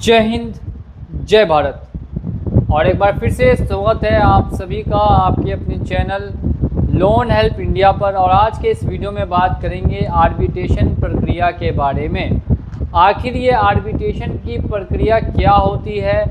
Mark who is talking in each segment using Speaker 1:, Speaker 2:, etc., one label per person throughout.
Speaker 1: जय हिंद, जय भारत। और एक बार फिर से स्वागत है आप सभी का आपके अपने चैनल लोन हेल्प इंडिया पर। और आज के इस वीडियो में बात करेंगे आर्बिट्रेशन प्रक्रिया के बारे में। आखिर ये आर्बिट्रेशन की प्रक्रिया क्या होती है,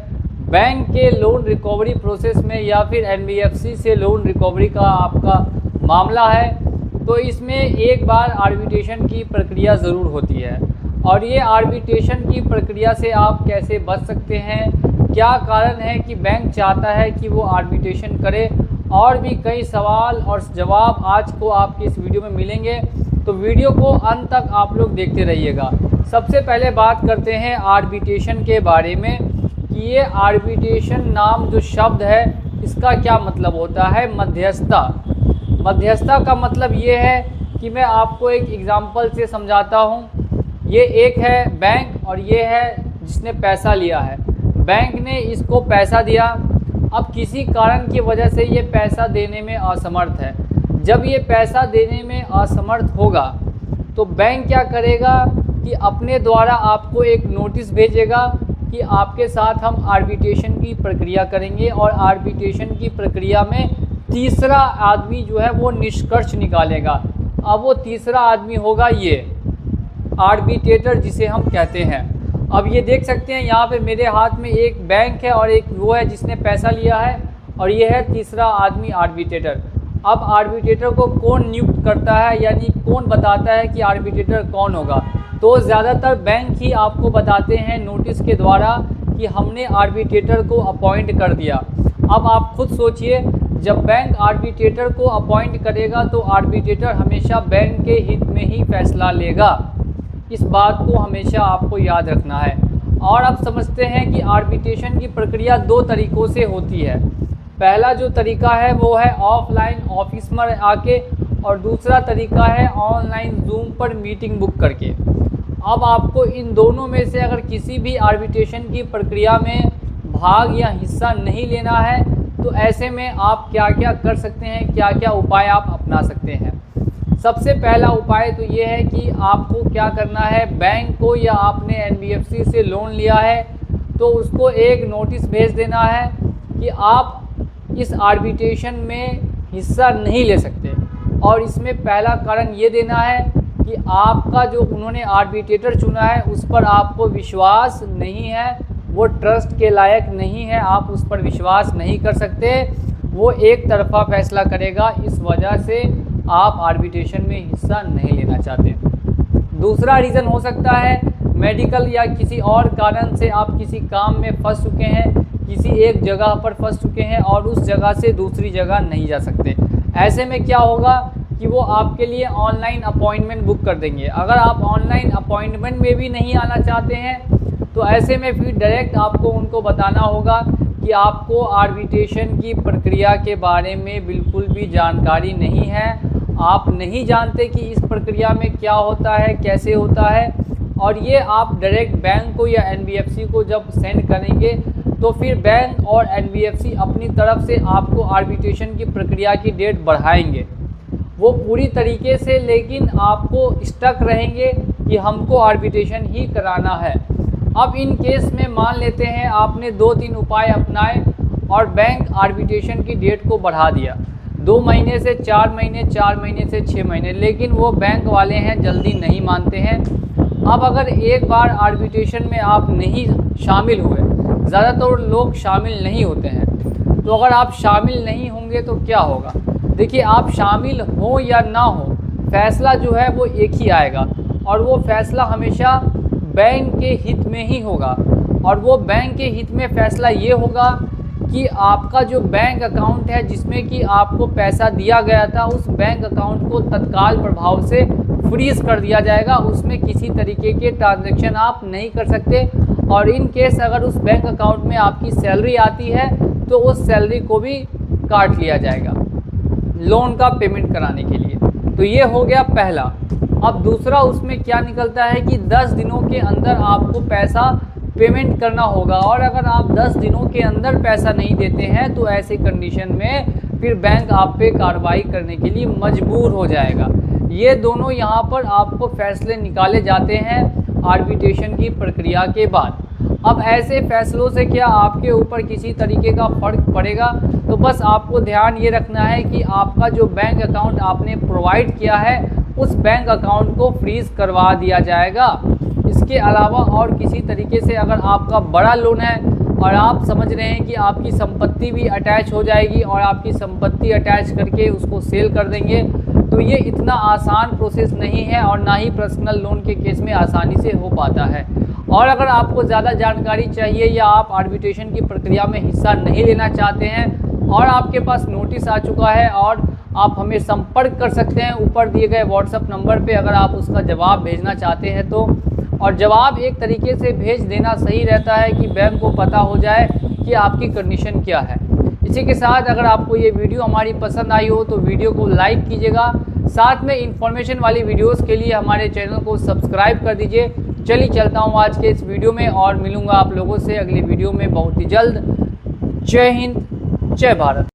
Speaker 1: बैंक के लोन रिकवरी प्रोसेस में या फिर एनबीएफसी से लोन रिकवरी का आपका मामला है तो इसमें एक बार आर्बिट्रेशन की प्रक्रिया ज़रूर होती है। और ये आर्बिट्रेशन की प्रक्रिया से आप कैसे बच सकते हैं, क्या कारण है कि बैंक चाहता है कि वो आर्बिट्रेशन करे, और भी कई सवाल और जवाब आज को आपकी इस वीडियो में मिलेंगे। तो वीडियो को अंत तक आप लोग देखते रहिएगा। सबसे पहले बात करते हैं आर्बिट्रेशन के बारे में कि ये आर्बिट्रेशन नाम जो शब्द है इसका क्या मतलब होता है। मध्यस्थता। मध्यस्थता का मतलब ये है कि मैं आपको एक एग्जांपल से समझाता हूँ। ये एक है बैंक और ये है जिसने पैसा लिया है। बैंक ने इसको पैसा दिया, अब किसी कारण की वजह से ये पैसा देने में असमर्थ है। जब ये पैसा देने में असमर्थ होगा तो बैंक क्या करेगा कि अपने द्वारा आपको एक नोटिस भेजेगा कि आपके साथ हम आर्बिट्रेशन की प्रक्रिया करेंगे। और आर्बिट्रेशन की प्रक्रिया में तीसरा आदमी जो है वो निष्कर्ष निकालेगा। अब वो तीसरा आदमी होगा ये आर्बिट्रेटर जिसे हम कहते हैं। अब ये देख सकते हैं यहाँ पे मेरे हाथ में एक बैंक है और एक वो है जिसने पैसा लिया है, और ये है तीसरा आदमी आर्बिट्रेटर। अब आर्बिट्रेटर को कौन नियुक्त करता है, यानी कौन बताता है कि आर्बिट्रेटर कौन होगा, तो ज़्यादातर बैंक ही आपको बताते हैं नोटिस के द्वारा कि हमने आर्बिट्रेटर को अपॉइंट कर दिया। अब आप खुद सोचिए, जब बैंक आर्बिट्रेटर को अपॉइंट करेगा तो आर्बिट्रेटर हमेशा बैंक के हित में ही फैसला लेगा। इस बात को हमेशा आपको याद रखना है। और अब समझते हैं कि आर्बिट्रेशन की प्रक्रिया दो तरीक़ों से होती है। पहला जो तरीका है वो है ऑफलाइन ऑफिस में आके, और दूसरा तरीका है ऑनलाइन जूम पर मीटिंग बुक करके। अब आपको इन दोनों में से अगर किसी भी आर्बिट्रेशन की प्रक्रिया में भाग या हिस्सा नहीं लेना है तो ऐसे में आप क्या क्या कर सकते हैं, क्या क्या उपाय आप अपना सकते हैं। सबसे पहला उपाय तो ये है कि आपको क्या करना है, बैंक को या आपने एनबीएफसी से लोन लिया है तो उसको एक नोटिस भेज देना है कि आप इस आर्बिट्रेशन में हिस्सा नहीं ले सकते। और इसमें पहला कारण ये देना है कि आपका जो उन्होंने आर्बिट्रेटर चुना है उस पर आपको विश्वास नहीं है, वो ट्रस्ट के लायक नहीं है, आप उस पर विश्वास नहीं कर सकते, वो एक तरफा फैसला करेगा, इस वजह से आप आर्बिट्रेशन में हिस्सा नहीं लेना चाहते। दूसरा रीज़न हो सकता है मेडिकल या किसी और कारण से आप किसी काम में फंस चुके हैं, किसी एक जगह पर फंस चुके हैं और उस जगह से दूसरी जगह नहीं जा सकते। ऐसे में क्या होगा कि वो आपके लिए ऑनलाइन अपॉइंटमेंट बुक कर देंगे। अगर आप ऑनलाइन अपॉइंटमेंट में भी नहीं आना चाहते हैं तो ऐसे में फिर डायरेक्ट आपको उनको बताना होगा कि आपको आर्बिट्रेशन की प्रक्रिया के बारे में बिल्कुल भी जानकारी नहीं है, आप नहीं जानते कि इस प्रक्रिया में क्या होता है, कैसे होता है। और ये आप डायरेक्ट बैंक को या एनबीएफसी को जब सेंड करेंगे तो फिर बैंक और एनबीएफसी अपनी तरफ से आपको आर्बिट्रेशन की प्रक्रिया की डेट बढ़ाएंगे, वो पूरी तरीके से, लेकिन आपको स्टक रहेंगे कि हमको आर्बिट्रेशन ही कराना है। अब इन केस में मान लेते हैं आपने 2-3 उपाय अपनाए और बैंक आर्बिट्रेशन की डेट को बढ़ा दिया 2 महीने से 4 महीने, 4 महीने से 6 महीने, लेकिन वो बैंक वाले हैं जल्दी नहीं मानते हैं। अब अगर एक बार आर्बिट्रेशन में आप नहीं शामिल हुए, ज़्यादातर लोग शामिल नहीं होते हैं, तो अगर आप शामिल नहीं होंगे तो क्या होगा। देखिए, आप शामिल हो या ना हो, फैसला जो है वो एक ही आएगा, और वो फैसला हमेशा बैंक के हित में ही होगा। और वो बैंक के हित में फ़ैसला ये होगा कि आपका जो बैंक अकाउंट है जिसमें कि आपको पैसा दिया गया था, उस बैंक अकाउंट को तत्काल प्रभाव से फ्रीज़ कर दिया जाएगा, उसमें किसी तरीके के ट्रांजैक्शन आप नहीं कर सकते। और इन केस अगर उस बैंक अकाउंट में आपकी सैलरी आती है तो उस सैलरी को भी काट लिया जाएगा लोन का पेमेंट कराने के लिए। तो ये हो गया पहला। अब दूसरा उसमें क्या निकलता है कि 10 दिनों के अंदर आपको पैसा पेमेंट करना होगा। और अगर आप 10 दिनों के अंदर पैसा नहीं देते हैं तो ऐसी कंडीशन में फिर बैंक आप पे कार्रवाई करने के लिए मजबूर हो जाएगा। ये दोनों यहाँ पर आपको फैसले निकाले जाते हैं आर्बिट्रेशन की प्रक्रिया के बाद। अब ऐसे फैसलों से क्या आपके ऊपर किसी तरीके का फ़र्क पड़ेगा? तो बस आपको ध्यान ये रखना है कि आपका जो बैंक अकाउंट आपने प्रोवाइड किया है उस बैंक अकाउंट को फ्रीज़ करवा दिया जाएगा। इसके अलावा और किसी तरीके से अगर आपका बड़ा लोन है और आप समझ रहे हैं कि आपकी संपत्ति भी अटैच हो जाएगी और आपकी संपत्ति अटैच करके उसको सेल कर देंगे, तो ये इतना आसान प्रोसेस नहीं है और ना ही पर्सनल लोन के केस में आसानी से हो पाता है। और अगर आपको ज़्यादा जानकारी चाहिए या आप आर्बिट्रेशन की प्रक्रिया में हिस्सा नहीं लेना चाहते हैं और आपके पास नोटिस आ चुका है और आप हमें संपर्क कर सकते हैं ऊपर दिए गए व्हाट्सएप नंबर पे अगर आप उसका जवाब भेजना चाहते हैं तो। और जवाब एक तरीके से भेज देना सही रहता है कि बैंक को पता हो जाए कि आपकी कंडीशन क्या है। इसी के साथ अगर आपको ये वीडियो हमारी पसंद आई हो तो वीडियो को लाइक कीजिएगा, साथ में इन्फॉर्मेशन वाली वीडियोस के लिए हमारे चैनल को सब्सक्राइब कर दीजिए। चलिए चलता हूँ आज के इस वीडियो में और मिलूँगा आप लोगों से अगली वीडियो में बहुत ही जल्द। जय हिंद, जय भारत।